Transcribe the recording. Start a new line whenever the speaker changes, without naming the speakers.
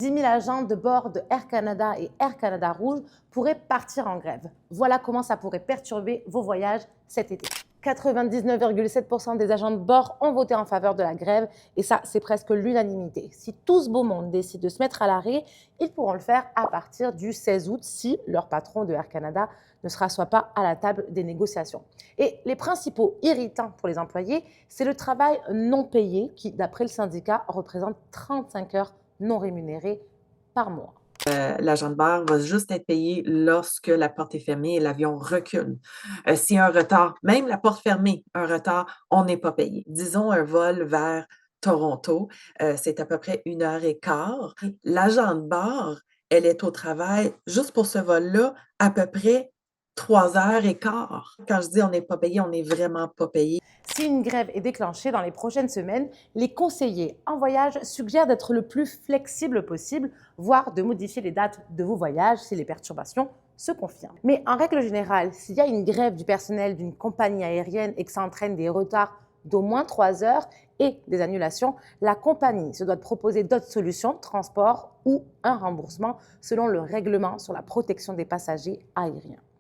10 000 agents de bord de Air Canada et Air Canada Rouge pourraient partir en grève. Voilà comment ça pourrait perturber vos voyages cet été. 99,7% des agents de bord ont voté en faveur de la grève et ça, c'est presque l'unanimité. Si tout ce beau monde décide de se mettre à l'arrêt, ils pourront le faire à partir du 16 août si leur patron de Air Canada ne se rassoit pas à la table des négociations. Et les principaux irritants pour les employés, c'est le travail non payé qui, d'après le syndicat, représente 35 heures non rémunérées par mois.
L'agent de bord va juste être payé lorsque la porte est fermée et l'avion recule. S'il y a un retard, même la porte fermée, un retard, on n'est pas payé. Disons un vol vers Toronto, c'est à peu près 1 heure et quart. L'agent de bord, elle est au travail juste pour ce vol-là, à peu près 3 heures et quart. Quand je dis on n'est pas payé, on n'est vraiment pas payé.
Si une grève est déclenchée dans les prochaines semaines, les conseillers en voyage suggèrent d'être le plus flexible possible, voire de modifier les dates de vos voyages si les perturbations se confirment. Mais en règle générale, s'il y a une grève du personnel d'une compagnie aérienne et que ça entraîne des retards d'au moins 3 heures et des annulations, la compagnie se doit de proposer d'autres solutions de transport ou un remboursement selon le règlement sur la protection des passagers aériens.